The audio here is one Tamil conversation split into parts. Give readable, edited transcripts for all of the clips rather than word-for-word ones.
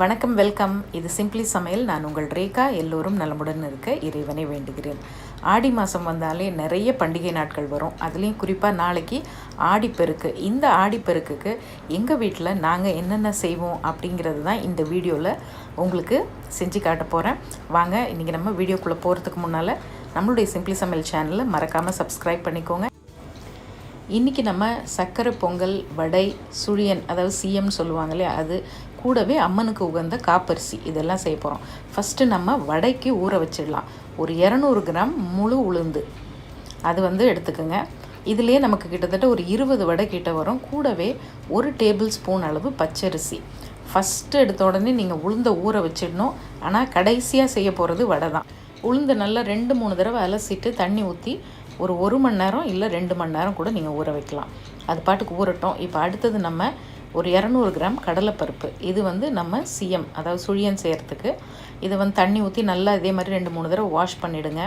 வணக்கம், வெல்கம். இது சிம்பிளி சமையல். நான் உங்கள் ரேகா. எல்லோரும் நலமுடன் இருக்க இறைவனை வேண்டுகிறேன். ஆடி மாதம் வந்தாலே நிறைய பண்டிகை நாட்கள் வரும். அதுலேயும் குறிப்பாக நாளைக்கு ஆடிப்பெருக்கு. இந்த ஆடிப்பெருக்குக்கு எங்கள் வீட்டில் நாங்கள் என்னென்ன செய்வோம் அப்படிங்கிறது தான் இந்த வீடியோவில் உங்களுக்கு செஞ்சு காட்ட போகிறேன். வாங்க, இன்றைக்கி நம்ம வீடியோக்குள்ளே போகிறதுக்கு முன்னால் நம்மளுடைய சிம்பிளி சமையல் சேனலை மறக்காமல் சப்ஸ்கிரைப் பண்ணிக்கோங்க. இன்றைக்கி நம்ம சர்க்கரை பொங்கல், வடை, சுழியன், அதாவது சிஎம்னு சொல்லுவாங்க இல்லையா, அது கூடவே அம்மனுக்கு உகந்த காப்பரிசி இதெல்லாம் செய்ய போகிறோம். ஃபஸ்ட்டு நம்ம வடைக்கு ஊற வச்சிடலாம். ஒரு 200 கிராம் முழு உளுந்து அது எடுத்துக்கோங்க. இதுலேயே நமக்கு கிட்டத்தட்ட ஒரு 20 வடை கிட்ட வரும். கூடவே 1 டேபிள் ஸ்பூன் அளவு பச்சரிசி. ஃபஸ்ட்டு எடுத்த உடனே நீங்கள் உளுந்தை ஊற வச்சிடணும். ஆனால் கடைசியாக செய்ய போகிறது வடை தான். உளுந்து நல்லா 2-3 தடவை அலசிட்டு தண்ணி ஊற்றி ஒரு மணி நேரம் இல்லை 2 மணி நேரம் கூட நீங்கள் ஊற வைக்கலாம். அது பாட்டுக்கு ஊறட்டும். இப்போ அடுத்தது நம்ம ஒரு 200 கிராம் கடலைப்பருப்பு. இது நம்ம சிஎம், அதாவது சுழியன் செய்கிறதுக்கு. இதை தண்ணி ஊற்றி நல்லா இதே மாதிரி 2-3 தடவை வாஷ் பண்ணிவிடுங்க.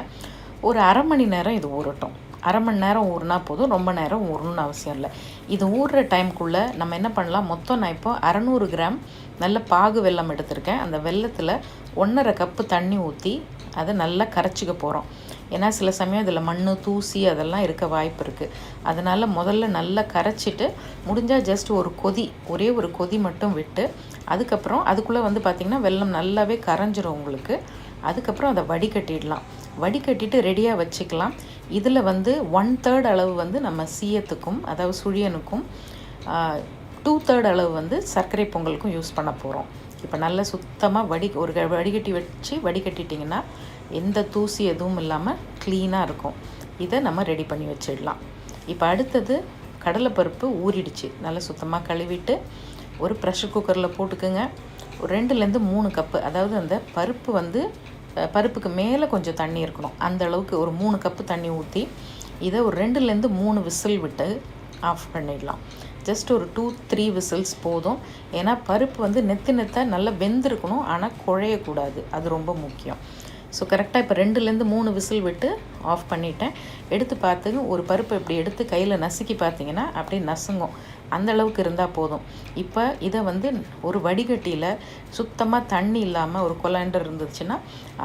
ஒரு அரை மணி நேரம் இது ஊறட்டும். அரை மணி நேரம் ஊறினா போதும், ரொம்ப நேரம் ஊறணும்னு அவசியம் இல்லை. இது ஊறுற டைமுக்குள்ளே நம்ம என்ன பண்ணலாம், மொத்தம் நான் இப்போ 600 கிராம் நல்ல பாகு வெல்லம் எடுத்திருக்கேன். அந்த வெல்லத்தில் 1.5 கப்பு தண்ணி ஊற்றி அதை நல்லா கரைச்சிக்க போகிறோம். ஏன்னா சில சமயம் இதில் மண், தூசி அதெல்லாம் இருக்க வாய்ப்பு இருக்குது. அதனால் முதல்ல நல்லா கரைச்சிட்டு முடிஞ்சால் ஜஸ்ட் ஒரே ஒரு கொதி மட்டும் விட்டு, அதுக்கப்புறம் அதுக்குள்ளே பார்த்திங்கன்னா வெல்லம் நல்லாவே கரைஞ்சிரும் உங்களுக்கு. அதுக்கப்புறம் அதை வடிகட்டிடலாம். வடிகட்டிட்டு ரெடியாக வச்சுக்கலாம். இதில் 1/3 அளவு நம்ம சீயத்துக்கும், அதாவது சுழியனுக்கும், 2/3 அளவு சர்க்கரை பொங்கலுக்கும் யூஸ் பண்ண போகிறோம். இப்போ நல்லா சுத்தமாக ஒரு வடிகட்டி வச்சு வடிகட்டிட்டிங்கன்னா எந்த தூசி எதுவும் இல்லாமல் க்ளீனாக இருக்கும். இதை நம்ம ரெடி பண்ணி வச்சிடலாம். இப்போ அடுத்தது கடலைப்பருப்பு ஊறிடுச்சு. நல்லா சுத்தமாக கழுவிட்டு ஒரு ப்ரெஷர் குக்கரில் போட்டுக்குங்க. ஒரு 2-3 கப்பு, அதாவது அந்த பருப்புக்கு மேலே கொஞ்சம் தண்ணி இருக்கணும். அந்த அளவுக்கு ஒரு 3 கப்பு தண்ணி ஊற்றி இதை ஒரு 2-3 விசில் விட்டு ஆஃப் பண்ணிடலாம். ஜஸ்ட் ஒரு 2-3 விசில்ஸ் போதும். ஏன்னா பருப்பு நெத்தாக நல்லா வெந்திருக்கணும், ஆனால் குழையக்கூடாது. அது ரொம்ப முக்கியம். ஸோ கரெக்டாக இப்போ 2-3 விசில் விட்டு ஆஃப் பண்ணிட்டேன். எடுத்து பார்த்துங்க. ஒரு பருப்பை இப்படி எடுத்து கையில் நசுக்கி பார்த்தீங்கன்னா அப்படியே நசுங்கும். அந்த அளவுக்கு இருந்தால் போதும். இப்போ இதை ஒரு வடிகட்டியில் சுத்தமாக தண்ணி இல்லாமல் ஒரு கொலாண்டர் இருந்துச்சுன்னா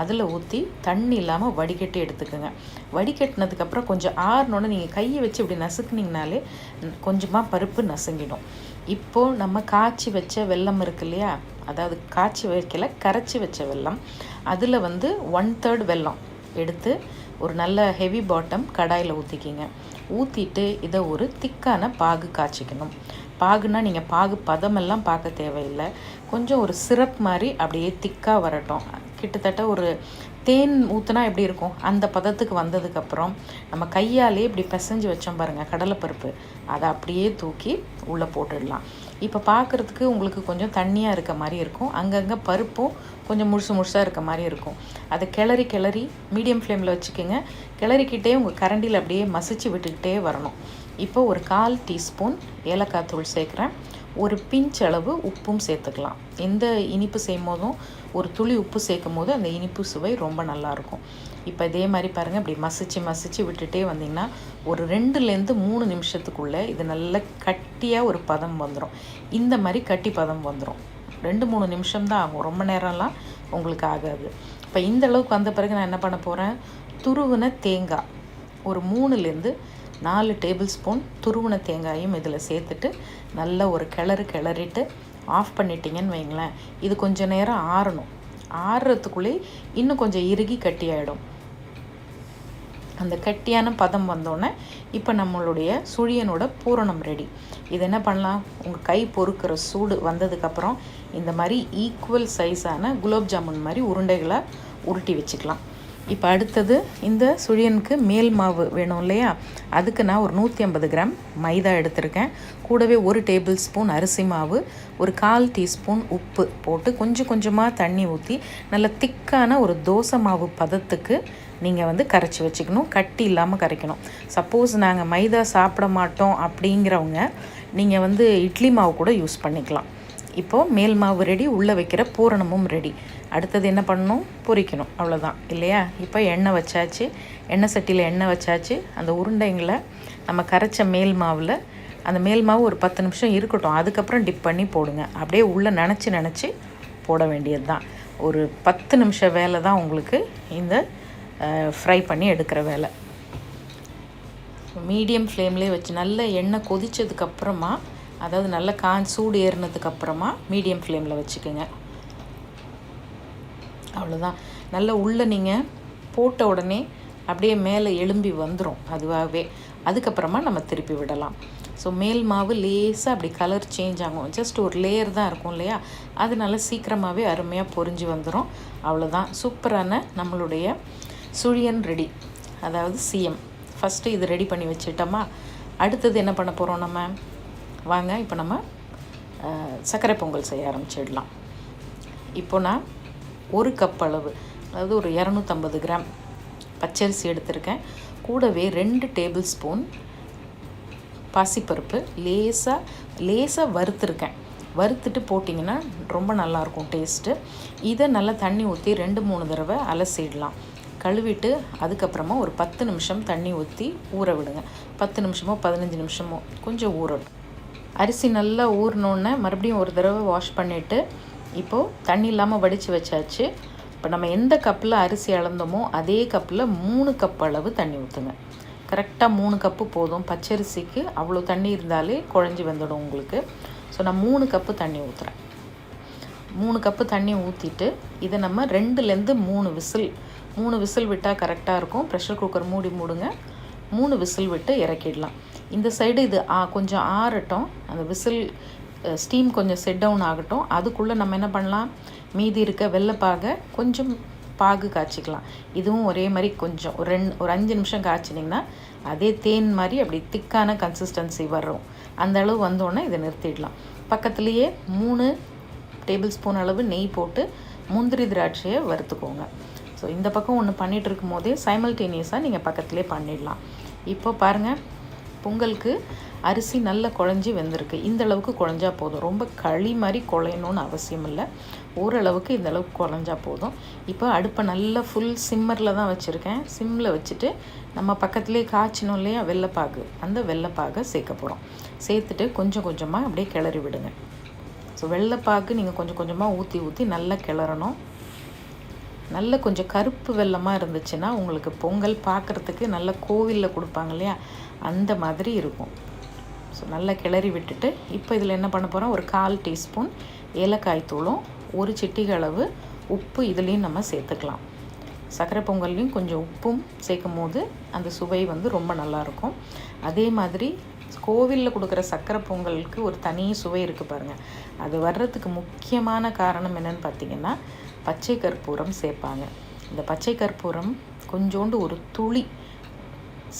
அதில் ஊற்றி தண்ணி இல்லாமல் வடிகட்டி எடுத்துக்கோங்க. வடிகட்டினதுக்கப்புறம் கொஞ்சம் ஆறுனோன்னு நீங்கள் கையை வச்சு இப்படி நசுக்குனிங்கனாலே கொஞ்சமாக பருப்பு நசுங்கிடும். இப்போது நம்ம காய்ச்சி வச்ச வெல்லம் இருக்கு இல்லையா, அதாவது காய்ச்சி வைக்கல, கரைச்சி வச்ச வெல்லம், அதில் 1/3 வெல்லம் எடுத்து ஒரு நல்ல ஹெவி பாட்டம் கடாயில் ஊற்றிக்கிங்க. ஊற்றிட்டு இதை ஒரு திக்கான பாகு காய்ச்சிக்கணும். பாகுனா நீங்கள் பாகு பதமெல்லாம் பார்க்க தேவையில்லை. கொஞ்சம் ஒரு சிரப் மாதிரி அப்படியே திக்காக வரட்டும். கிட்டத்தட்ட ஒரு தேன் ஊற்றினா எப்படி இருக்கும் அந்த பதத்துக்கு வந்ததுக்கப்புறம் நம்ம கையாலே இப்படி பிசைஞ்சு வச்சோம் பாருங்கள் கடலைப்பருப்பு, அதை அப்படியே தூக்கி உள்ளே போட்டுடலாம். இப்போ பார்க்குறதுக்கு உங்களுக்கு கொஞ்சம் தண்ணியாக இருக்க மாதிரி இருக்கும். அங்கங்கே பருப்பும் கொஞ்சம் முழுசாக இருக்க மாதிரி இருக்கும். அதை கிளறி மீடியம் ஃப்ளேமில் வச்சுக்கோங்க. கிளறிக்கிட்டே உங்கள் கரண்டியில் அப்படியே மசிச்சு விட்டுக்கிட்டே வரணும். இப்போ ஒரு 1/4 டீஸ்பூன் ஏலக்காய் தூள் சேர்க்குறேன். ஒரு பிஞ்ச் அளவு உப்பும் சேர்த்துக்கலாம். எந்த இனிப்பு செய்யும் போதும் ஒரு துளி உப்பு சேர்க்கும் போது அந்த இனிப்பு சுவை ரொம்ப நல்லாயிருக்கும். இப்போ இதே மாதிரி பாருங்கள், இப்படி மசிச்சு விட்டுட்டே வந்திங்கன்னா ஒரு 2-3 நிமிஷத்துக்குள்ளே இது நல்ல கட்டியாக ஒரு பதம் வந்துடும். இந்த மாதிரி கட்டி பதம் வந்துடும். 2-3 நிமிஷம் தான் ஆகும், ரொம்ப நேரம்லாம் உங்களுக்கு ஆகாது. இப்போ இந்த அளவுக்கு வந்த பிறகு நான் என்ன பண்ண போகிறேன், துருவின தேங்காய் ஒரு 3-4 டேபிள் ஸ்பூன் துருவின தேங்காயும் இதில் சேர்த்துட்டு நல்ல ஒரு கிளறிட்டு ஆஃப் பண்ணிட்டீங்கன்னு வைங்களேன். இது கொஞ்சம் நேரம் ஆறணும். ஆறுறதுக்குள்ளே இன்னும் கொஞ்சம் இறுகி கட்டியாயிடும். அந்த கட்டியான பதம் வந்தோடனே இப்போ நம்மளுடைய சுழியனோட பூரணம் ரெடி. இது என்ன பண்ணலாம், உங்கள் கை பொறுக்கிற சூடு வந்ததுக்கப்புறம் இந்த மாதிரி ஈக்குவல் சைஸான குலோப் ஜாமுன் மாதிரி உருண்டைகளாக உருட்டி வச்சுக்கலாம். இப்போ அடுத்தது இந்த சுழியனுக்கு மேல் மாவு வேணும் இல்லையா, அதுக்கு நான் ஒரு 150 கிராம் மைதா எடுத்திருக்கேன். கூடவே 1 டேபிள் ஸ்பூன் அரிசி மாவு, ஒரு 1/4 டீஸ்பூன் உப்பு போட்டு கொஞ்சமாக தண்ணி ஊற்றி நல்ல திக்கான ஒரு தோசை மாவு பதத்துக்கு நீங்கள் கரைச்சி வச்சுக்கணும். கட்டி இல்லாமல் கரைக்கணும். சப்போஸ் நாங்கள் மைதா சாப்பிட மாட்டோம் அப்படிங்கிறவங்க நீங்கள் இட்லி மாவு கூட யூஸ் பண்ணிக்கலாம். இப்போது மேல் மாவு ரெடி, உள்ளே வைக்கிற பூரணமும் ரெடி. அடுத்தது என்ன பண்ணணும், பொரிக்கணும், அவ்வளோதான் இல்லையா. இப்போ எண்ணெய் சட்டியில் எண்ணெய் வச்சாச்சு. அந்த உருண்டைங்களை நம்ம கரைச்ச மேல் மாவில், அந்த மேல் மாவு ஒரு 10 நிமிஷம் இருக்கட்டும். அதுக்கப்புறம் டிப் பண்ணி போடுங்க. அப்படியே உள்ளே நினச்சி போட வேண்டியது தான். ஒரு 10 நிமிஷம் வேலை தான் உங்களுக்கு இந்த ஃப்ரை பண்ணி எடுக்கிற வேலை. மீடியம் ஃப்ளேம்லேயே வச்சு நல்ல எண்ணெய் கொதித்ததுக்கப்புறமா, அதாவது நல்லா சூடு ஏறினதுக்கப்புறமா மீடியம் ஃப்ளேமில் வச்சுக்கோங்க. அவ்வளோதான். நல்லா உள்ளே நீங்கள் போட்ட உடனே அப்படியே மேலே எழும்பி வந்துடும் அதுவாகவே. அதுக்கப்புறமா நம்ம திருப்பி விடலாம். ஸோ மேல் மாவு லேசாக அப்படி கலர் சேஞ்ச் ஆகும். ஜஸ்ட் ஒரு லேயர் தான் இருக்கும் இல்லையா, அதனால சீக்கிரமாகவே அருமையாக பொரிஞ்சு வந்துடும். அவ்வளோதான், சூப்பரான நம்மளுடைய சுழியன் ரெடி, அதாவது சிஎம். ஃபஸ்ட்டு இது ரெடி பண்ணி வச்சுட்டோமா, அடுத்தது என்ன பண்ண போகிறோம் நம்ம, வாங்க இப்போ நம்ம சர்க்கரை பொங்கல் செய்ய ஆரம்பிச்சிடலாம். இப்போ நான் 1 கப் அளவு, அதாவது ஒரு 250 கிராம் பச்சரிசி எடுத்திருக்கேன். கூடவே 2 டேபிள் ஸ்பூன் பாசிப்பருப்பு லேசாக வறுத்துருக்கேன். வறுத்துட்டு போட்டிங்கன்னா ரொம்ப நல்லாயிருக்கும் டேஸ்ட்டு. இதை நல்லா தண்ணி ஊற்றி 2-3 தடவை அலசிடலாம். கழுவிட்டு அதுக்கப்புறமா ஒரு 10 நிமிஷம் தண்ணி ஊற்றி ஊற விடுங்க. 10 நிமிஷமோ 15 நிமிஷமோ கொஞ்சம் ஊறட்டும். அரிசி நல்லா ஊறினோன்னே மறுபடியும் ஒரு தடவை வாஷ் பண்ணிவிட்டு இப்போது தண்ணி இல்லாமல் வடித்து வச்சாச்சு. இப்போ நம்ம எந்த கப்பில் அரிசி அளந்தோமோ அதே கப்பில் 3 கப் அளவு தண்ணி ஊற்றுங்க. கரெக்டாக 3 கப்பு போதும். பச்சரிசிக்கு அவ்வளோ தண்ணி இருந்தாலே குழஞ்சி வந்துடும் உங்களுக்கு. ஸோ நான் 3 கப்பு தண்ணி ஊற்றுறேன். 3 கப்பு தண்ணி ஊற்றிட்டு இதை நம்ம 2லேருந்து 3 விசில் விட்டால் கரெக்டாக இருக்கும். ப்ரெஷர் குக்கர் மூடுங்க. 3 விசில் விட்டு இறக்கிடலாம். இந்த சைடு இது கொஞ்சம் ஆறட்டும், அந்த விசில் ஸ்டீம் கொஞ்சம் செட் டவுன் ஆகட்டும். அதுக்குள்ளே நம்ம என்ன பண்ணலாம், மீதி இருக்க வெள்ளைப்பாகை கொஞ்சம் பாகு காய்ச்சிக்கலாம். இதுவும் ஒரே மாதிரி கொஞ்சம் ஒரு 5 நிமிஷம் காய்ச்சினிங்கன்னா அதே தேன் மாதிரி அப்படி திக்கான கன்சிஸ்டன்சி வரும். அந்த அளவு வந்தோடனே இதை நிறுத்திடலாம். பக்கத்துலேயே 3 டேபிள் ஸ்பூன் அளவு நெய் போட்டு முந்திரி திராட்சையை வறுத்துக்கோங்க. ஸோ இந்த பக்கம் ஒன்று பண்ணிகிட்டு இருக்கும் போதே சைமல்டேனியஸாக நீங்கள் பக்கத்துலேயே பண்ணிடலாம். இப்போ பாருங்கள், பொங்கலுக்கு அரிசி நல்லா குழஞ்சி வெந்திருக்கு. இந்த அளவுக்கு குழஞ்சா போதும். ரொம்ப களி மாதிரி குழையணும்னு அவசியம் இல்லை. ஓரளவுக்கு இந்த அளவுக்கு குழஞ்சா போதும். இப்போ அடுப்பை நல்லா ஃபுல் சிம்மரில் தான் வச்சுருக்கேன். சிம்மில் வச்சுட்டு நம்ம பக்கத்துலேயே காய்ச்சினோம் இல்லையா வெள்ளைப்பாகு, அந்த வெள்ளைப்பாகை சேர்க்க போகிறோம். சேர்த்துட்டு கொஞ்சம் கொஞ்சமாக அப்படியே கிளறி விடுங்க. ஸோ வெள்ளைப்பாகு நீங்கள் கொஞ்சம் கொஞ்சமாக ஊற்றி நல்லா கிளறணும். நல்ல கொஞ்சம் கருப்பு வெல்லமாக இருந்துச்சுன்னா உங்களுக்கு பொங்கல் பார்க்குறதுக்கு நல்ல கோவிலில் கொடுப்பாங்க இல்லையா, அந்த மாதிரி இருக்கும். ஸோ நல்லா கிளறி விட்டுட்டு இப்போ இதில் என்ன பண்ண போகிறோம், ஒரு 1/4 டீஸ்பூன் ஏலக்காய் தூளும் 1 சிட்டிகை அளவு உப்பு இதுலேயும் நம்ம சேர்த்துக்கலாம். சர்க்கரை பொங்கல்லையும் கொஞ்சம் உப்பும் சேர்க்கும் போது அந்த சுவை வந்து ரொம்ப நல்லாயிருக்கும். அதே மாதிரி கோவிலில் கொடுக்குற சர்க்கரை பொங்கலுக்கு ஒரு தனி சுவை இருக்குது பாருங்கள். அது வர்றதுக்கு முக்கியமான காரணம் என்னென்னு பார்த்திங்கன்னா, பச்சை கற்பூரம் சேர்ப்பாங்க. இந்த பச்சை கற்பூரம் கொஞ்சோண்டு ஒரு துளி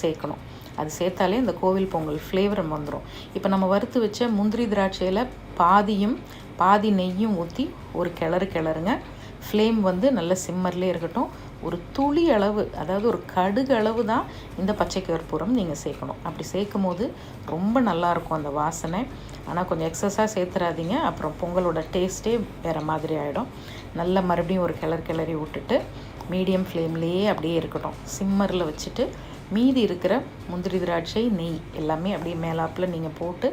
சேர்க்கணும். அது சேர்த்தாலே இந்த கோவில் பொங்கல் ஃப்ளேவர் வந்துடும். இப்போ நம்ம வறுத்து வச்ச முந்திரி திராட்சையில் பாதி நெய்யும் ஊற்றி ஒரு கிளறுங்க. ஃப்ளேம் வந்து நல்ல சிம்மர்லேயே இருக்கட்டும். ஒரு துளி அளவு, அதாவது ஒரு கடுகு அளவு தான் இந்த பச்சை கற்பூரம் நீங்கள் சேர்க்கணும். அப்படி சேர்க்கும் போது ரொம்ப நல்லாயிருக்கும் அந்த வாசனை. ஆனால் கொஞ்சம் எக்ஸஸாக சேர்த்துறாதீங்க, அப்புறம் பொங்கலோட டேஸ்ட்டே வேறு மாதிரி ஆகிடும். நல்லா மறுபடியும் ஒரு கிளறி விட்டுட்டு மீடியம் ஃப்ளேம்லேயே அப்படியே இருக்கட்டும். சிம்மரில் வச்சுட்டு மீதி இருக்கிற முந்திரி திராட்சை நெய் எல்லாமே அப்படியே மேலாப்பில் நீங்கள் போட்டு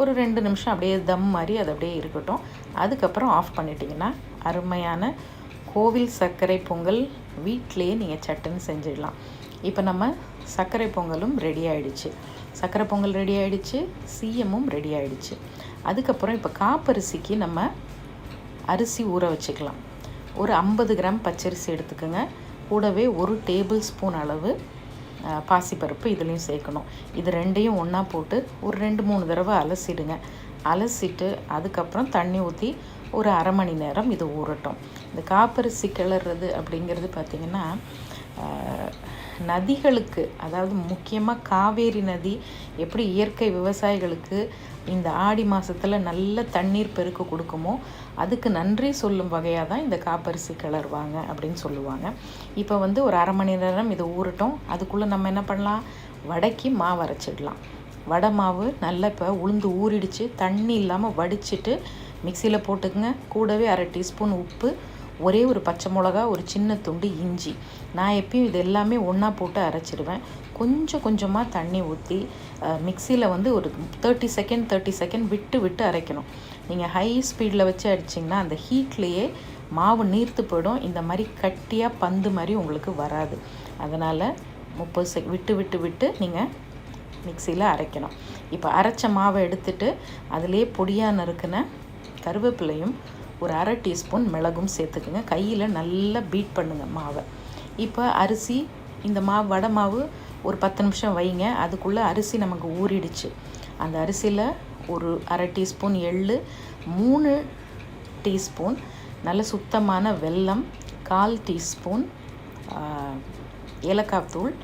ஒரு 2 நிமிஷம் அப்படியே தம் மாதிரி அது அப்படியே இருக்கட்டும். அதுக்கப்புறம் ஆஃப் பண்ணிட்டீங்கன்னா அருமையான கோவில் சர்க்கரை பொங்கல் வீட்டிலேயே நீங்கள் சட்டுன்னு செஞ்சிடலாம். இப்போ நம்ம சர்க்கரை பொங்கலும் ரெடி ஆகிடுச்சு. சர்க்கரை பொங்கல் ரெடி ஆகிடுச்சு, சிஎம்மும் ரெடி ஆகிடுச்சு. அதுக்கப்புறம் இப்போ காப்பரிசிக்கு நம்ம அரிசி ஊற வச்சுக்கலாம். ஒரு 50 கிராம் பச்சரிசி எடுத்துக்கோங்க. கூடவே 1 டேபிள் ஸ்பூன் அளவு பாசிப்பருப்பு இதுலேயும் சேர்க்கணும். இது ரெண்டையும் ஒன்றா போட்டு ஒரு 2-3 தடவை அலசிடுங்க. அலசிட்டு அதுக்கப்புறம் தண்ணி ஊற்றி ஒரு அரை மணி நேரம் இது ஊறட்டும். இந்த காப்பரிசி கிளறது அப்படிங்கிறது பார்த்திங்கன்னா நதிகளுக்கு, அதாவது முக்கியமாக காவேரி நதி எப்படி இயற்கை விவசாயிகளுக்கு இந்த ஆடி மாதத்தில் நல்ல தண்ணீர் பெருக்கு கொடுக்குமோ அதுக்கு நன்றி சொல்லும் வகையாக தான் இந்த காப்பரிசி கிளறுவாங்க அப்படின்னு சொல்லுவாங்க. இப்போ வந்து ஒரு அரை மணி நேரம் இது ஊறட்டும். அதுக்குள்ளே நம்ம என்ன பண்ணலாம், வடைக்கு மாவு அரைச்சிடலாம். வடை மாவு நல்லா இப்போ உளுந்து ஊறிடுச்சு, தண்ணி இல்லாமல் வடிச்சிட்டு மிக்சியில் போட்டுக்குங்க. கூடவே அரை டீஸ்பூன் உப்பு, ஒரே ஒரு பச்சை மிளகா, ஒரு சின்ன துண்டு இஞ்சி. நான் எப்பயும் இது எல்லாமே ஒன்றா போட்டு அரைச்சிடுவேன். கொஞ்சம் கொஞ்சமாக தண்ணி ஊற்றி மிக்சியில் வந்து ஒரு 30 செகண்ட் விட்டு விட்டு அரைக்கணும். நீங்கள் ஹை ஸ்பீடில் வச்சு அடிச்சிங்கன்னா அந்த ஹீட்லேயே மாவு நீர்த்து போயிடும். இந்த மாதிரி கட்டியாக பந்து மாதிரி உங்களுக்கு வராது. அதனால் 30 விட்டு விட்டு விட்டு நீங்கள் மிக்சியில் அரைக்கணும். இப்போ அரைச்ச மாவை எடுத்துட்டு அதிலே பொடியாக நறுக்கின கருவேப்பிலையும் ஒரு 1/2 டீஸ்பூன் மிளகும் சேர்த்துக்குங்க. கையில் நல்லா பீட் பண்ணுங்கள் மாவை. இப்போ அரிசி, இந்த மாவு வடை மாவு ஒரு 10 நிமிஷம் வைங்க. அதுக்குள்ளே அரிசி நமக்கு ஊறிடுச்சு. அந்த அரிசியில் ஒரு 1/2 டீஸ்பூன் எள்ளு, 3 டீஸ்பூன் நல்ல சுத்தமான வெல்லம், 1/4 டீஸ்பூன் ஏலக்காய் தூள்,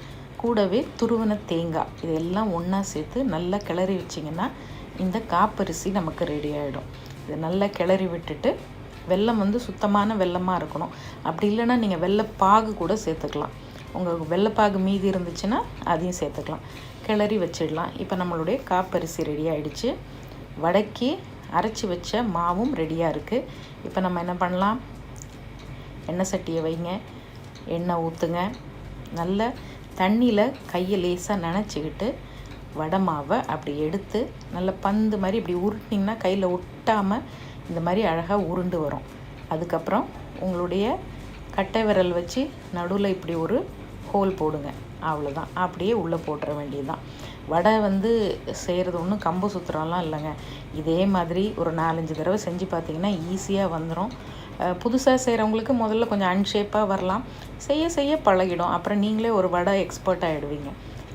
கூடவே துருவன தேங்காய், இதெல்லாம் ஒன்றா சேர்த்து நல்லா கிளறி வச்சிங்கன்னா இந்த காப்பரிசி நமக்கு ரெடி ஆகிடும். இதை நல்லா கிளறி விட்டுட்டு, வெல்லம் வந்து சுத்தமான வெல்லமாக இருக்கணும். அப்படி இல்லைன்னா நீங்கள் வெள்ளைப்பாகு கூட சேர்த்துக்கலாம். உங்களுக்கு வெள்ளைப்பாகு மீதி இருந்துச்சுன்னா அதையும் சேர்த்துக்கலாம். கிளறி வச்சிடலாம். இப்போ நம்மளுடைய காப்பரிசி ரெடி ஆகிடுச்சு. வடைக்கு அரைச்சி வச்ச மாவும் ரெடியாக இருக்குது. இப்போ நம்ம என்ன பண்ணலாம், எண்ணெய் சட்டியை வைங்க, எண்ணெய் ஊற்றுங்க. நல்ல தண்ணியில் கையை லேசாக நனைச்சிக்கிட்டு வடை மாவை அப்படி எடுத்து நல்ல பந்து மாதிரி இப்படி உருட்டினீங்கன்னா கையில் ஒட்டாமல் இந்த மாதிரி அழகாக உருண்டு வரும். அதுக்கப்புறம் உங்களுடைய கட்டை விரல் வச்சு நடுவில் இப்படி ஒரு ஹோல் போடுங்க. அவ்வளோதான். அப்படியே உள்ளே போட்டுற வேண்டியதுதான். வடை வந்து செய்கிறது ஒன்றும் கம்பு சுற்றுறாலாம் இல்லைங்க. இதே மாதிரி ஒரு 4-5 தடவை செஞ்சு பார்த்தீங்கன்னா ஈஸியாக வந்துடும். புதுசாக செய்கிறவங்களுக்கு முதல்ல கொஞ்சம் அன்ஷேப்பாக வரலாம். செய்ய செய்ய பழகிடும். அப்புறம் நீங்களே ஒரு வடை எக்ஸ்பர்ட் ஆகிடுவீங்க.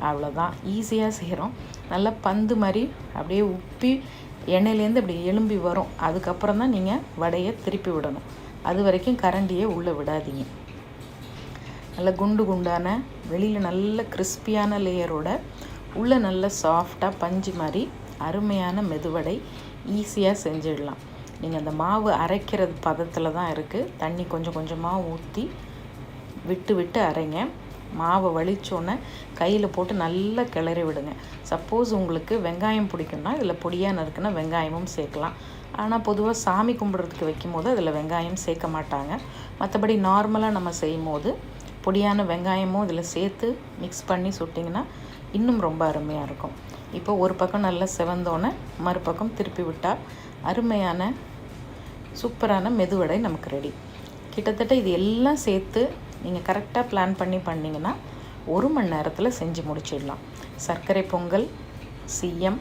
அவ்வளோதான். ஈஸியாக செய்கிறோம். நல்லா பந்து மாதிரி அப்படியே உப்பி எண்ணெயிலேருந்து அப்படி எலும்பி வரும். அதுக்கப்புறம் தான் நீங்கள் வடையை திருப்பி விடணும். அது வரைக்கும் கரண்டியே உள்ளே விடாதீங்க. நல்ல குண்டு குண்டான, வெளியில் நல்ல கிறிஸ்பியான லேயரோட, உள்ளே நல்ல சாஃப்டாக பஞ்சு மாதிரி அருமையான மெதுவடை ஈஸியாக செஞ்சிடலாம். நீங்கள் அந்த மாவு அரைக்கிறது பதத்தில் தான் இருக்குது. தண்ணி கொஞ்சம் கொஞ்சமாக ஊற்றி விட்டு விட்டு அரைங்க. மாவை வலிச்சோன்னே கையில் போட்டு நல்லா கிளறி விடுங்க. சப்போஸ் உங்களுக்கு வெங்காயம் பிடிக்கும்னா இதில் பொடியாக நறுக்குன்னா வெங்காயமும் சேர்க்கலாம். ஆனால் பொதுவாக சாமி கும்பிட்றதுக்கு வைக்கும் போது அதில் வெங்காயம் சேர்க்க மாட்டாங்க. மற்றபடி நார்மலாக நம்ம செய்யும் போது பொடியான வெங்காயமும் இதில் சேர்த்து மிக்ஸ் பண்ணி சுட்டிங்கன்னா இன்னும் ரொம்ப அருமையாக இருக்கும். இப்போ ஒரு பக்கம் நல்லா செவந்தோன்னே மறுபக்கம் திருப்பி விட்டால் அருமையான சூப்பரான மெதுவடை நமக்கு ரெடி. கிட்டத்தட்ட இது எல்லாம் சேர்த்து நீங்கள் கரெக்டாக பிளான் பண்ணி பண்ணிங்கன்னா 1 மணி நேரத்தில் செஞ்சு முடிச்சிடலாம். சர்க்கரை பொங்கல், சீயம்,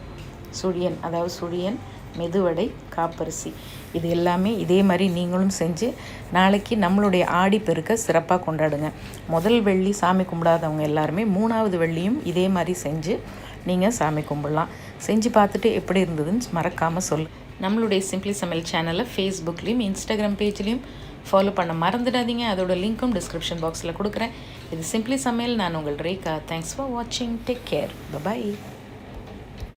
சுழியன், அதாவது சுழியன், மெதுவடை, காப்பரிசி, இது எல்லாமே இதே மாதிரி நீங்களும் செஞ்சு நாளைக்கு நம்மளுடைய ஆடிப்பெருக்க சிறப்பாக கொண்டாடுங்க. முதல் வெள்ளி சாமி கும்பிடாதவங்க எல்லாருமே 3ஆவது வெள்ளியும் இதே மாதிரி செஞ்சு நீங்கள் சாமி கும்பிடலாம். செஞ்சு பார்த்துட்டு எப்படி இருந்ததுன்னு மறக்காமல் சொல்லு. நம்மளுடைய சிம்பிளி சமையல் சேனலை ஃபேஸ்புக்லேயும் இன்ஸ்டாகிராம் பேஜ்லேயும் ஃபாலோ பண்ண மறந்துடாதீங்க. அதோட லிங்க்கும் டிஸ்கிரிப்ஷன் பாக்ஸில் கொடுக்குறேன். இது சிம்பிளி சமையல். நான் உங்கள் ரேகா. தேங்க்ஸ் ஃபார் வாட்சிங். Take care. பபாய்.